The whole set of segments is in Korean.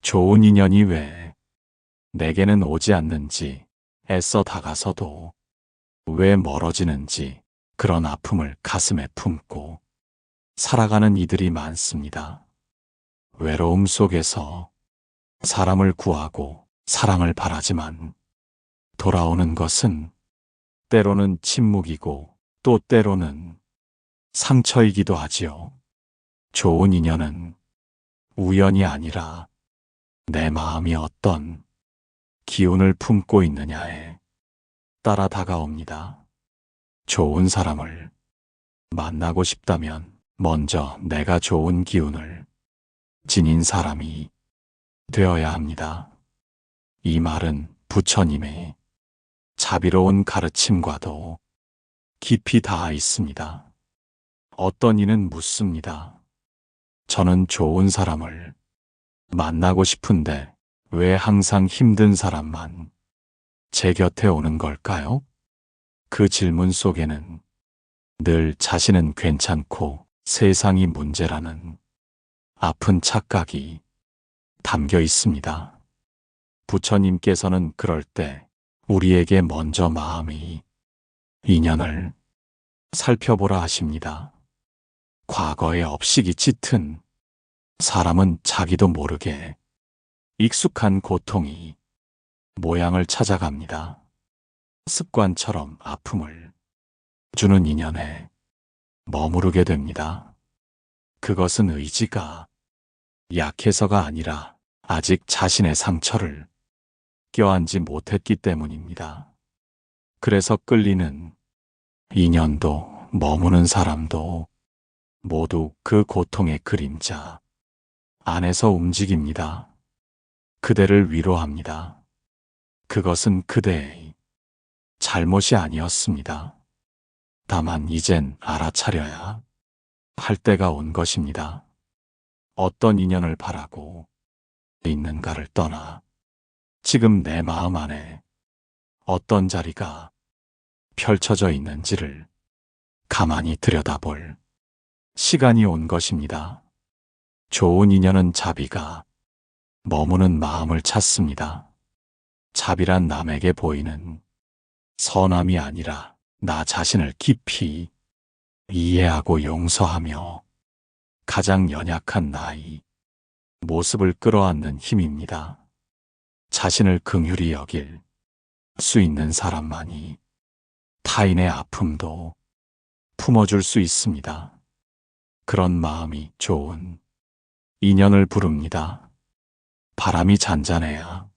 좋은 인연이 왜 내게는 오지 않는지, 애써 다가서도 왜 멀어지는지, 그런 아픔을 가슴에 품고 살아가는 이들이 많습니다. 외로움 속에서 사람을 구하고 사랑을 바라지만 돌아오는 것은 때로는 침묵이고 또 때로는 상처이기도 하지요. 좋은 인연은 우연이 아니라 내 마음이 어떤 기운을 품고 있느냐에 따라 다가옵니다. 좋은 사람을 만나고 싶다면 먼저 내가 좋은 기운을 지닌 사람이 되어야 합니다. 이 말은 부처님의 자비로운 가르침과도 깊이 닿아 있습니다. 어떤 이는 묻습니다. 저는 좋은 사람을 만나고 싶은데 왜 항상 힘든 사람만 제 곁에 오는 걸까요? 그 질문 속에는 늘 자신은 괜찮고 세상이 문제라는 아픈 착각이 담겨 있습니다. 부처님께서는 그럴 때 우리에게 먼저 마음이 인연을 살펴보라 하십니다. 과거에 업식이 짙은 사람은 자기도 모르게 익숙한 고통이 모양을 찾아갑니다. 습관처럼 아픔을 주는 인연에 머무르게 됩니다. 그것은 의지가 약해서가 아니라 아직 자신의 상처를 껴안지 못했기 때문입니다. 그래서 끌리는 인연도 머무는 사람도 모두 그 고통의 그림자 안에서 움직입니다. 그대를 위로합니다. 그것은 그대의 잘못이 아니었습니다. 다만 이젠 알아차려야 할 때가 온 것입니다. 어떤 인연을 바라고 있는가를 떠나 지금 내 마음 안에 어떤 자리가 펼쳐져 있는지를 가만히 들여다볼 시간이 온 것입니다. 좋은 인연은 자비가 머무는 마음을 찾습니다. 자비란 남에게 보이는 선함이 아니라 나 자신을 깊이 이해하고 용서하며 가장 연약한 나의 모습을 끌어안는 힘입니다. 자신을 긍휼히 여길 수 있는 사람만이 타인의 아픔도 품어줄 수 있습니다. 그런 마음이 좋은 인연을 부릅니다. 바람이 잔잔해야,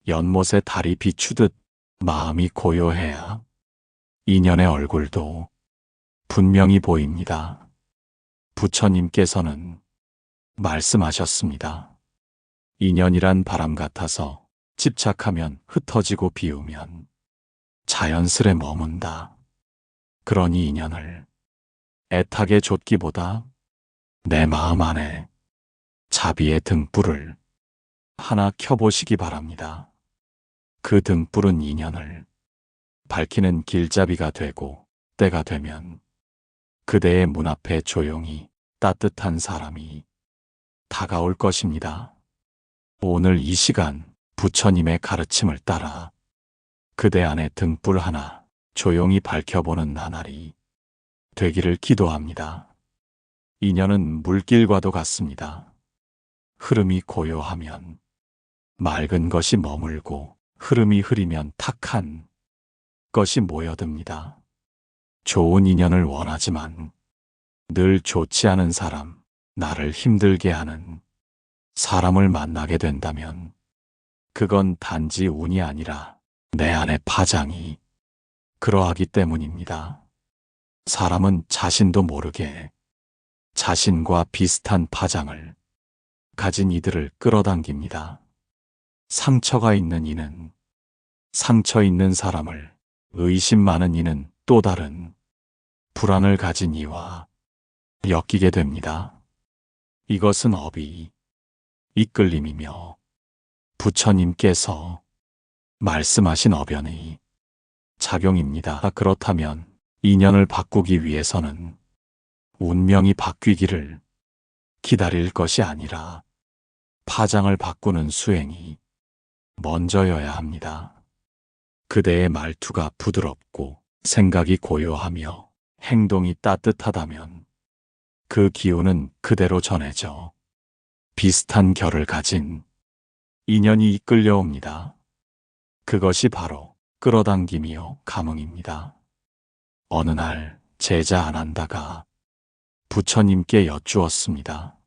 연못에 달이 비추듯 마음이 고요해야 인연의 얼굴도 분명히 보입니다. 부처님께서는 말씀하셨습니다. 인연이란 바람 같아서 집착하면 흩어지고 비우면 자연스레 머문다. 그러니 인연을 애타게 좇기보다 내 마음 안에 자비의 등불을 하나 켜보시기 바랍니다. 그 등불은 인연을 밝히는 길잡이가 되고 때가 되면 그대의 문 앞에 조용히 따뜻한 사람이 다가올 것입니다. 오늘 이 시간 부처님의 가르침을 따라 그대 안에 등불 하나 조용히 밝혀보는 나날이 되기를 기도합니다. 인연은 물길과도 같습니다. 흐름이 고요하면 맑은 것이 머물고 흐름이 흐리면 탁한 것이 모여듭니다. 좋은 인연을 원하지만 늘 좋지 않은 사람, 나를 힘들게 하는 사람을 만나게 된다면 그건 단지 운이 아니라 내 안의 파장이 그러하기 때문입니다. 사람은 자신도 모르게 자신과 비슷한 파장을 가진 이들을 끌어당깁니다. 상처가 있는 이는 상처 있는 사람을, 의심 많은 이는 또 다른 불안을 가진 이와 엮이게 됩니다. 이것은 업이 이끌림이며 부처님께서 말씀하신 어변의 작용입니다. 그렇다면 인연을 바꾸기 위해서는 운명이 바뀌기를 기다릴 것이 아니라 파장을 바꾸는 수행이 먼저여야 합니다. 그대의 말투가 부드럽고 생각이 고요하며 행동이 따뜻하다면 그 기운은 그대로 전해져 비슷한 결을 가진 인연이 이끌려옵니다. 그것이 바로 끌어당김이요 감흥입니다. 어느 날 제자 아난다가 부처님께 여쭈었습니다.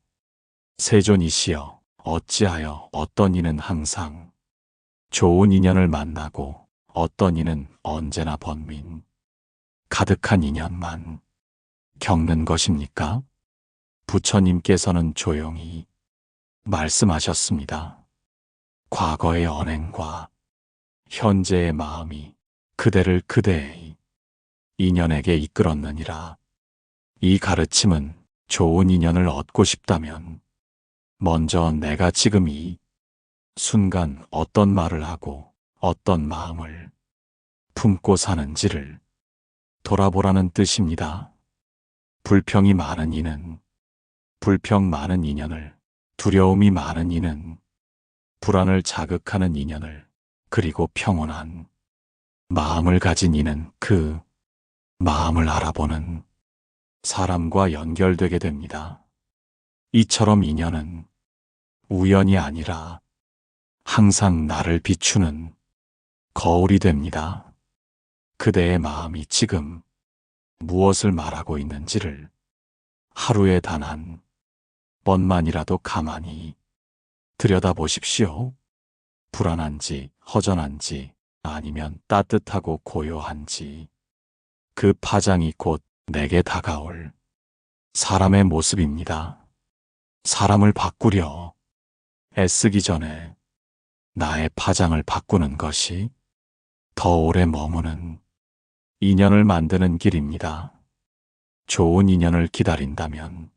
세존이시여, 어찌하여 어떤 이는 항상 좋은 인연을 만나고 어떤 이는 언제나 번민, 가득한 인연만 겪는 것입니까? 부처님께서는 조용히 말씀하셨습니다. 과거의 언행과 현재의 마음이 그대를 그대의 인연에게 이끌었느니라. 이 가르침은 좋은 인연을 얻고 싶다면 먼저 내가 지금 이 순간 어떤 말을 하고 어떤 마음을 품고 사는지를 돌아보라는 뜻입니다. 불평이 많은 이는 불평 많은 인연을, 두려움이 많은 이는 불안을 자극하는 인연을, 그리고 평온한 마음을 가진 이는 그 마음을 알아보는 사람과 연결되게 됩니다. 이처럼 인연은 우연이 아니라 항상 나를 비추는 거울이 됩니다. 그대의 마음이 지금 무엇을 말하고 있는지를 하루에 단 한 번만이라도 가만히 들여다보십시오. 불안한지, 허전한지, 아니면 따뜻하고 고요한지, 그 파장이 곧 내게 다가올 사람의 모습입니다. 사람을 바꾸려 애쓰기 전에 나의 파장을 바꾸는 것이 더 오래 머무는 인연을 만드는 길입니다. 좋은 인연을 기다린다면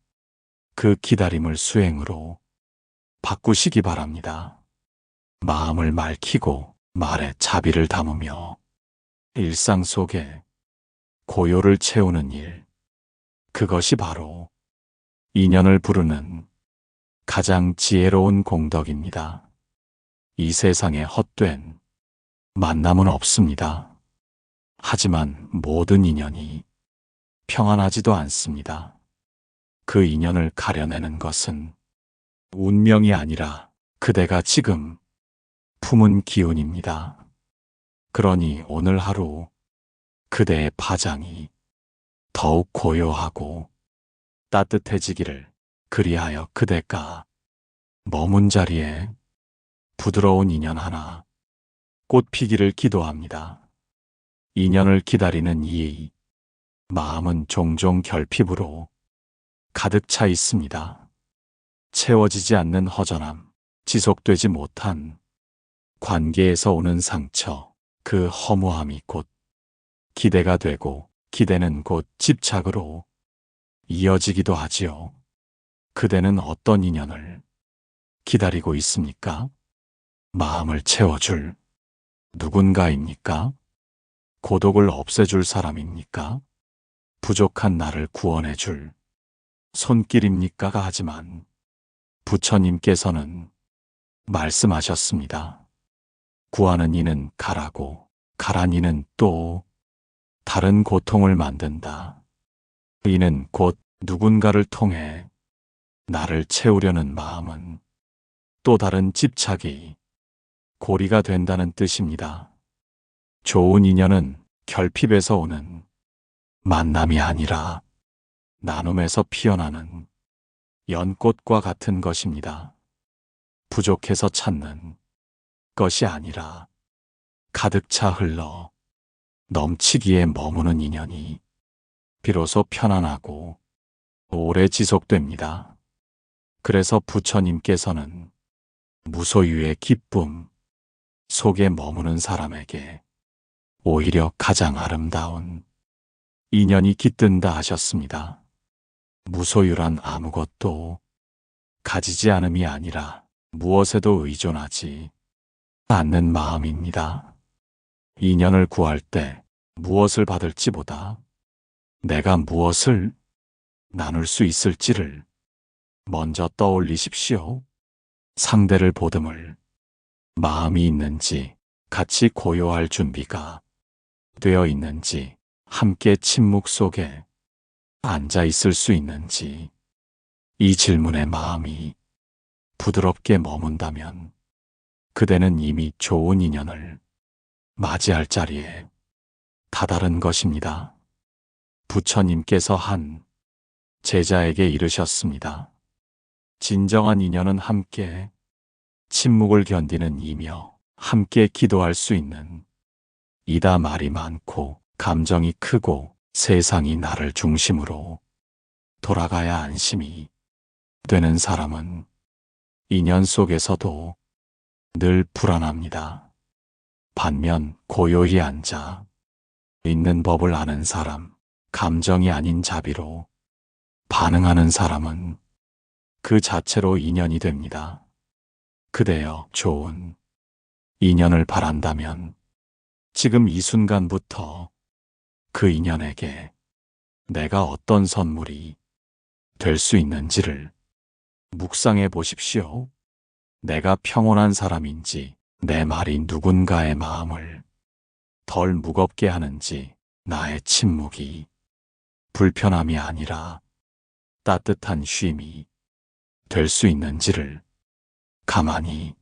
그 기다림을 수행으로 바꾸시기 바랍니다. 마음을 맑히고 말에 자비를 담으며 일상 속에 고요를 채우는 일, 그것이 바로 인연을 부르는 가장 지혜로운 공덕입니다. 이 세상에 헛된 만남은 없습니다. 하지만 모든 인연이 평안하지도 않습니다. 그 인연을 가려내는 것은 운명이 아니라 그대가 지금 품은 기운입니다. 그러니 오늘 하루 그대의 파장이 더욱 고요하고 따뜻해지기를, 그리하여 그대가 머문 자리에 부드러운 인연 하나 꽃 피기를 기도합니다. 인연을 기다리는 이 마음은 종종 결핍으로 가득 차 있습니다. 채워지지 않는 허전함, 지속되지 못한 관계에서 오는 상처, 그 허무함이 곧 기대가 되고, 기대는 곧 집착으로 이어지기도 하지요. 그대는 어떤 인연을 기다리고 있습니까? 마음을 채워줄 누군가입니까? 고독을 없애줄 사람입니까? 부족한 나를 구원해줄 손길입니까? 하지만 부처님께서는 말씀하셨습니다. 구하는 이는 가라고, 가란 이는 또 다른 고통을 만든다. 이는 곧 누군가를 통해 나를 채우려는 마음은 또 다른 집착이 고리가 된다는 뜻입니다. 좋은 인연은 결핍에서 오는 만남이 아니라 나눔에서 피어나는 연꽃과 같은 것입니다. 부족해서 찾는 것이 아니라 가득 차 흘러 넘치기에 머무는 인연이 비로소 편안하고 오래 지속됩니다. 그래서 부처님께서는 무소유의 기쁨 속에 머무는 사람에게 오히려 가장 아름다운 인연이 깃든다 하셨습니다. 무소유란 아무것도 가지지 않음이 아니라 무엇에도 의존하지 않는 마음입니다. 인연을 구할 때 무엇을 받을지보다 내가 무엇을 나눌 수 있을지를 먼저 떠올리십시오. 상대를 보듬을 마음이 있는지, 같이 고요할 준비가 되어 있는지, 함께 침묵 속에 앉아 있을 수 있는지, 이 질문에 마음이 부드럽게 머문다면 그대는 이미 좋은 인연을 맞이할 자리에 다다른 것입니다. 부처님께서 한 제자에게 이르셨습니다. 진정한 인연은 함께 침묵을 견디는 이며 함께 기도할 수 있는 이다. 말이 많고 감정이 크고 세상이 나를 중심으로 돌아가야 안심이 되는 사람은 인연 속에서도 늘 불안합니다. 반면 고요히 앉아 있는 법을 아는 사람, 감정이 아닌 자비로 반응하는 사람은 그 자체로 인연이 됩니다. 그대여 좋은 인연을 바란다면 지금 이 순간부터 그 인연에게 내가 어떤 선물이 될 수 있는지를 묵상해 보십시오. 내가 평온한 사람인지, 내 말이 누군가의 마음을 덜 무겁게 하는지, 나의 침묵이 불편함이 아니라 따뜻한 쉼이 될 수 있는지를 가만히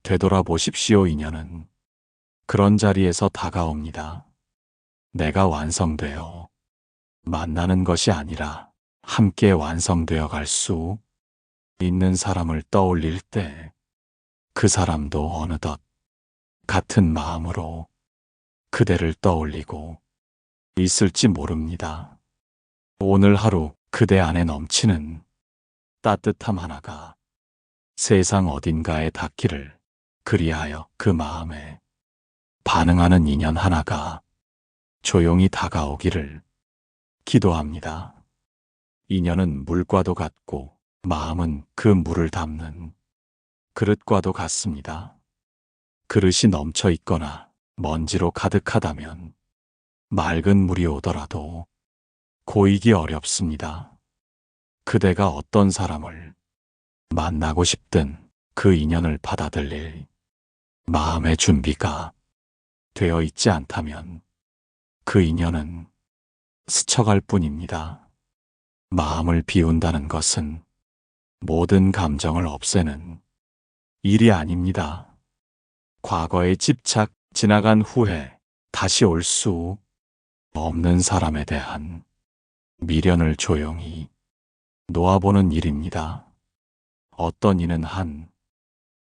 되돌아보십시오. 인연은 그런 자리에서 다가옵니다. 내가 완성되어 만나는 것이 아니라 함께 완성되어 갈 수 있는 사람을 떠올릴 때 그 사람도 어느덧 같은 마음으로 그대를 떠올리고 있을지 모릅니다. 오늘 하루 그대 안에 넘치는 따뜻함 하나가 세상 어딘가에 닿기를, 그리하여 그 마음에 반응하는 인연 하나가 조용히 다가오기를 기도합니다. 인연은 물과도 같고 마음은 그 물을 담는 그릇과도 같습니다. 그릇이 넘쳐 있거나 먼지로 가득하다면 맑은 물이 오더라도 고이기 어렵습니다. 그대가 어떤 사람을 만나고 싶든 그 인연을 받아들일 마음의 준비가 되어 있지 않다면 그 인연은 스쳐갈 뿐입니다. 마음을 비운다는 것은 모든 감정을 없애는 일이 아닙니다. 과거의 집착, 지나간 후회, 다시 올 수 없는 사람에 대한 미련을 조용히 놓아보는 일입니다. 어떤 이는 한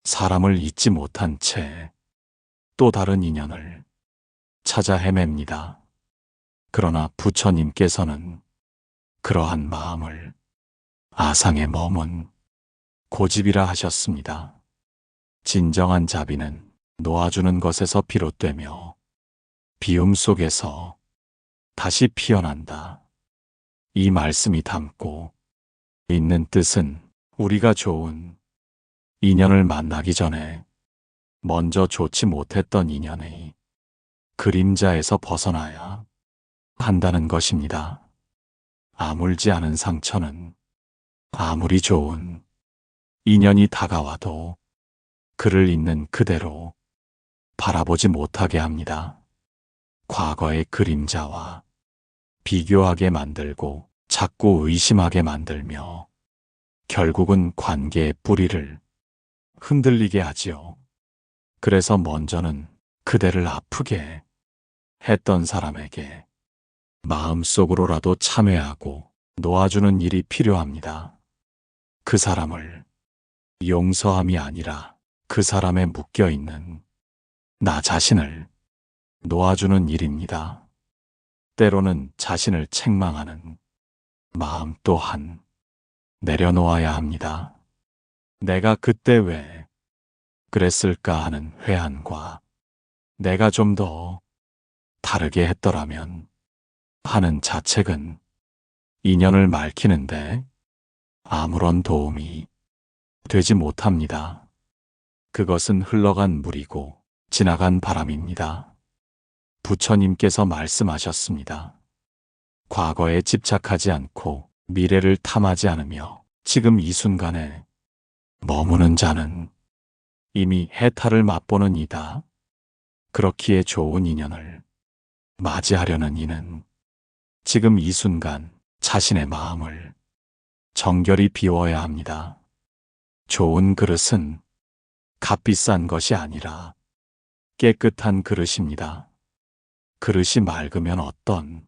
사람을 잊지 못한 채 또 다른 인연을 찾아 헤맵니다. 그러나 부처님께서는 그러한 마음을 아상에 머문 고집이라 하셨습니다. 진정한 자비는 놓아주는 것에서 비롯되며 비움 속에서 다시 피어난다. 이 말씀이 담고 있는 뜻은 우리가 좋은 인연을 만나기 전에 먼저 좋지 못했던 인연의 그림자에서 벗어나야 한다는 것입니다. 아물지 않은 상처는 아무리 좋은 인연이 다가와도 그를 있는 그대로 바라보지 못하게 합니다. 과거의 그림자와 비교하게 만들고 자꾸 의심하게 만들며 결국은 관계의 뿌리를 흔들리게 하지요. 그래서 먼저는 그대를 아프게 했던 사람에게 마음속으로라도 참회하고 놓아주는 일이 필요합니다. 그 사람을 용서함이 아니라 그 사람에 묶여있는 나 자신을 놓아주는 일입니다. 때로는 자신을 책망하는 마음 또한 내려놓아야 합니다. 내가 그때 왜 그랬을까 하는 회한과 내가 좀 더 다르게 했더라면 하는 자책은 인연을 맑히는데 아무런 도움이 되지 못합니다. 그것은 흘러간 물이고 지나간 바람입니다. 부처님께서 말씀하셨습니다. 과거에 집착하지 않고 미래를 탐하지 않으며 지금 이 순간에 머무는 자는 이미 해탈을 맛보는 이다. 그렇기에 좋은 인연을 맞이하려는 이는 지금 이 순간 자신의 마음을 정결히 비워야 합니다. 좋은 그릇은 값비싼 것이 아니라 깨끗한 그릇입니다. 그릇이 맑으면 어떤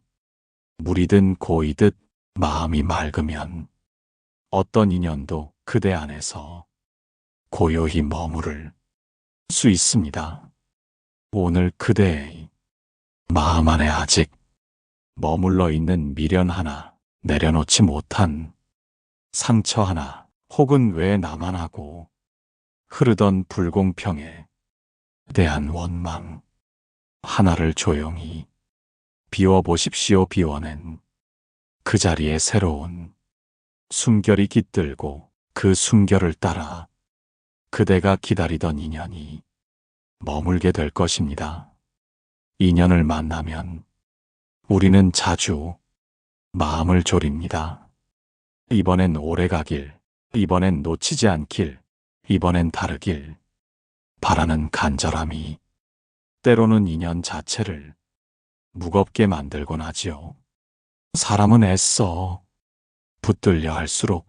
물이든 고이듯 마음이 맑으면 어떤 인연도 그대 안에서 고요히 머무를 수 있습니다. 오늘 그대의 마음 안에 아직 머물러 있는 미련 하나, 내려놓지 못한 상처 하나, 혹은 왜 나만 하고 흐르던 불공평에 대한 원망 하나를 조용히 비워보십시오. 비워낸 그 자리에 새로운 숨결이 깃들고 그 숨결을 따라 그대가 기다리던 인연이 머물게 될 것입니다. 인연을 만나면 우리는 자주 마음을 졸입니다. 이번엔 오래 가길, 이번엔 놓치지 않길, 이번엔 다르길 바라는 간절함이 때로는 인연 자체를 무겁게 만들곤 하지요. 사람은 애써 붙들려 할수록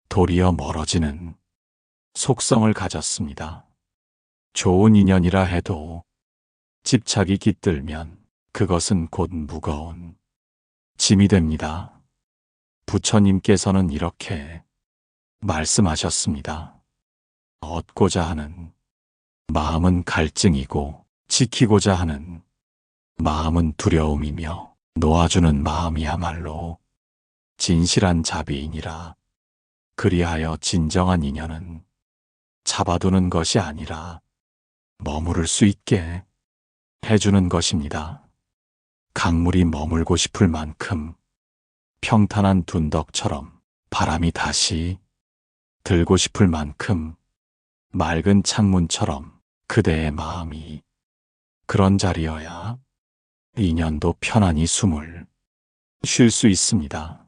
도리어 멀어지는 속성을 가졌습니다. 좋은 인연이라 해도 집착이 깃들면 그것은 곧 무거운 짐이 됩니다. 부처님께서는 이렇게 말씀하셨습니다. 얻고자 하는 마음은 갈증이고 지키고자 하는 마음은 두려움이며 놓아주는 마음이야말로 진실한 자비이니라. 그리하여 진정한 인연은 잡아두는 것이 아니라 머무를 수 있게 해주는 것입니다. 강물이 머물고 싶을 만큼 평탄한 둔덕처럼 바람이 다시 들고 싶을 만큼 맑은 창문처럼 그대의 마음이 그런 자리여야 인연도 편안히 숨을 쉴 수 있습니다.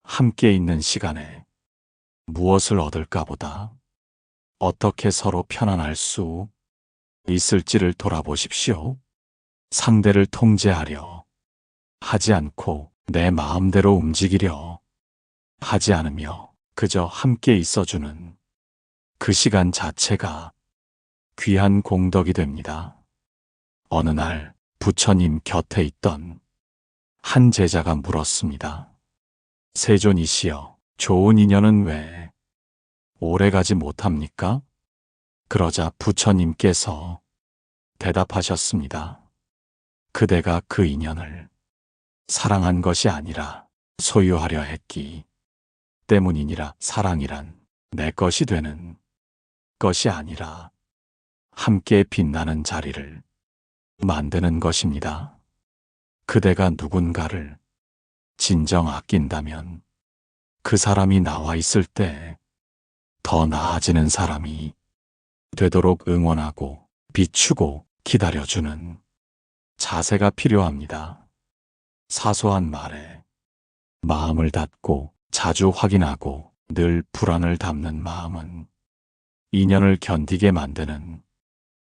함께 있는 시간에 무엇을 얻을까 보다 어떻게 서로 편안할 수 있을지를 돌아보십시오. 상대를 통제하려 하지 않고 내 마음대로 움직이려 하지 않으며 그저 함께 있어주는 그 시간 자체가 귀한 공덕이 됩니다. 어느 날 부처님 곁에 있던 한 제자가 물었습니다. 세존이시여, 좋은 인연은 왜 오래가지 못합니까? 그러자 부처님께서 대답하셨습니다. 그대가 그 인연을 사랑한 것이 아니라 소유하려 했기 때문이니라. 사랑이란 내 것이 되는 것이 아니라 함께 빛나는 자리를 만드는 것입니다. 그대가 누군가를 진정 아낀다면 그 사람이 나와 있을 때 더 나아지는 사람이 되도록 응원하고 비추고 기다려주는 자세가 필요합니다. 사소한 말에 마음을 닫고 자주 확인하고 늘 불안을 담는 마음은 인연을 견디게 만드는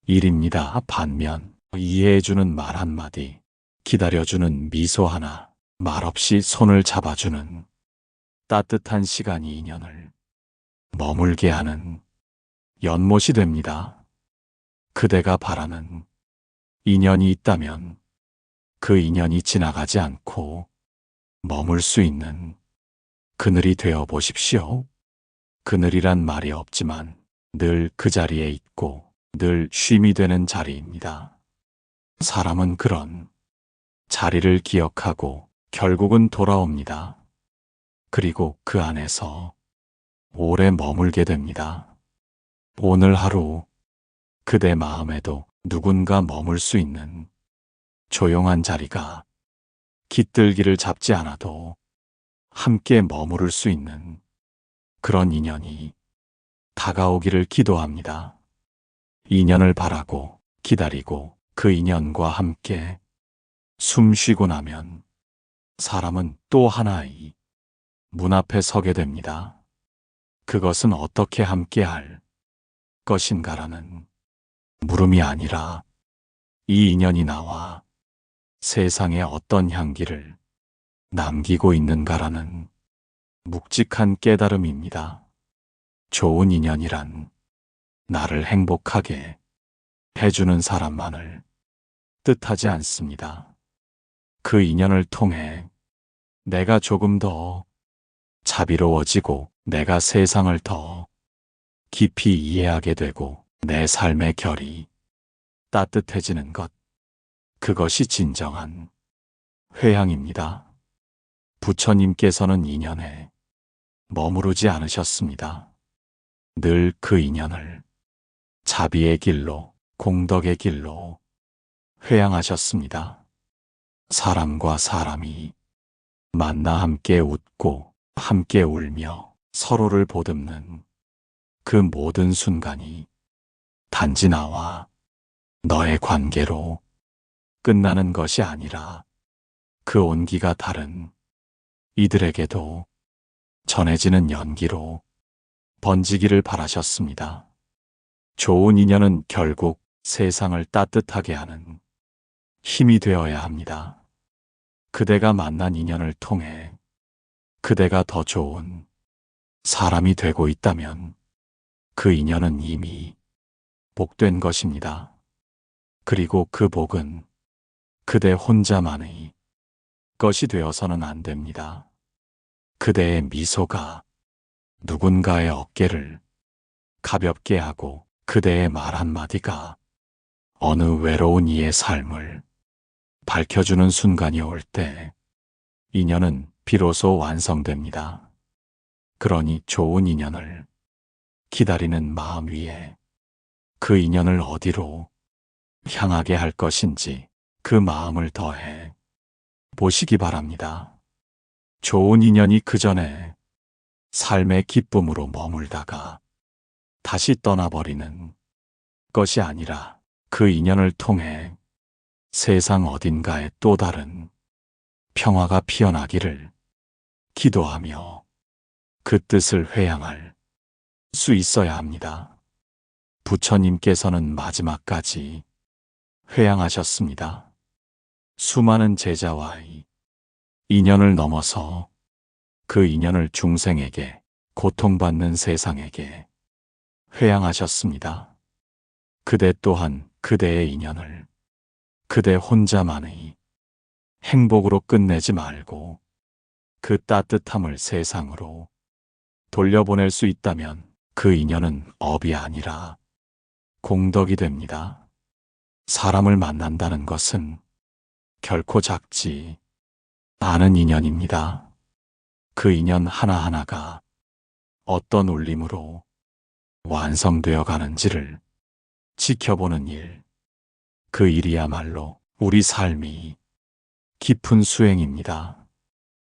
일입니다. 반면 이해해주는 말 한마디, 기다려주는 미소 하나, 말없이 손을 잡아주는 따뜻한 시간이 인연을 머물게 하는 연못이 됩니다. 그대가 바라는 인연이 있다면 그 인연이 지나가지 않고 머물 수 있는 그늘이 되어 보십시오. 그늘이란 말이 없지만 늘 그 자리에 있고 늘 쉼이 되는 자리입니다. 사람은 그런 자리를 기억하고 결국은 돌아옵니다. 그리고 그 안에서 오래 머물게 됩니다. 오늘 하루 그대 마음에도 누군가 머물 수 있는 조용한 자리가 깃들기를 잡지 않아도 함께 머무를 수 있는 그런 인연이 다가오기를 기도합니다. 인연을 바라고 기다리고 그 인연과 함께 숨 쉬고 나면 사람은 또 하나의 문 앞에 서게 됩니다. 그것은 어떻게 함께할 것인가라는 물음이 아니라 이 인연이 나와 세상에 어떤 향기를 남기고 있는가라는 묵직한 깨달음입니다. 좋은 인연이란 나를 행복하게 해주는 사람만을 뜻하지 않습니다. 그 인연을 통해 내가 조금 더 자비로워지고 내가 세상을 더 깊이 이해하게 되고 내 삶의 결이 따뜻해지는 것. 그것이 진정한 회향입니다. 부처님께서는 인연에 머무르지 않으셨습니다. 늘 그 인연을 자비의 길로, 공덕의 길로 회향하셨습니다. 사람과 사람이 만나 함께 웃고 함께 울며 서로를 보듬는 그 모든 순간이 단지 나와 너의 관계로 끝나는 것이 아니라 그 온기가 다른 이들에게도 전해지는 연기로 번지기를 바라셨습니다. 좋은 인연은 결국 세상을 따뜻하게 하는 힘이 되어야 합니다. 그대가 만난 인연을 통해 그대가 더 좋은 사람이 되고 있다면 그 인연은 이미 복된 것입니다. 그리고 그 복은 그대 혼자만의 것이 되어서는 안 됩니다. 그대의 미소가 누군가의 어깨를 가볍게 하고 그대의 말 한마디가 어느 외로운 이의 삶을 밝혀주는 순간이 올 때 인연은 비로소 완성됩니다. 그러니 좋은 인연을 기다리는 마음 위에 그 인연을 어디로 향하게 할 것인지 그 마음을 더해 보시기 바랍니다. 좋은 인연이 그 전에 삶의 기쁨으로 머물다가 다시 떠나버리는 것이 아니라 그 인연을 통해 세상 어딘가에 또 다른 평화가 피어나기를 기도하며 그 뜻을 회향할 수 있어야 합니다. 부처님께서는 마지막까지 회향하셨습니다. 수많은 제자와의 인연을 넘어서 그 인연을 중생에게, 고통받는 세상에게 회향하셨습니다. 그대 또한 그대의 인연을 그대 혼자만의 행복으로 끝내지 말고 그 따뜻함을 세상으로 돌려보낼 수 있다면 그 인연은 업이 아니라 공덕이 됩니다. 사람을 만난다는 것은 결코 작지 않은 인연입니다. 그 인연 하나하나가 어떤 울림으로 완성되어 가는지를 지켜보는 일, 그 일이야말로 우리 삶이 깊은 수행입니다.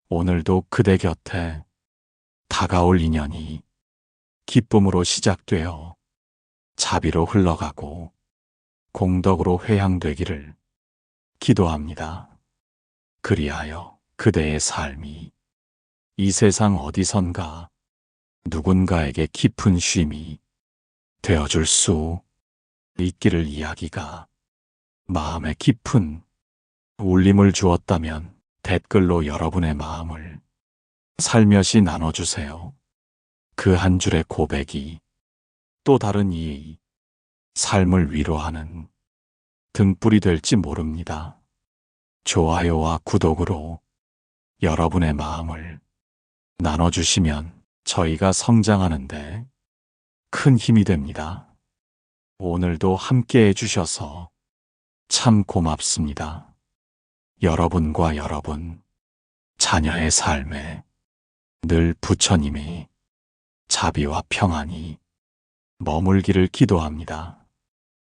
오늘도 그대 곁에 다가올 인연이 기쁨으로 시작되어 자비로 흘러가고 공덕으로 회향되기를 기도합니다. 그리하여 그대의 삶이 이 세상 어디선가 누군가에게 깊은 쉼이 되어줄 수 있기를 이야기가 마음에 깊은 울림을 주었다면 댓글로 여러분의 마음을 살며시 나눠주세요. 그 한 줄의 고백이 또 다른 이의 삶을 위로하는 등불이 될지 모릅니다. 좋아요와 구독으로 여러분의 마음을 나눠주시면 저희가 성장하는데 큰 힘이 됩니다. 오늘도 함께 해주셔서 참 고맙습니다. 여러분과 여러분, 자녀의 삶에 늘 부처님의 자비와 평안이 머물기를 기도합니다.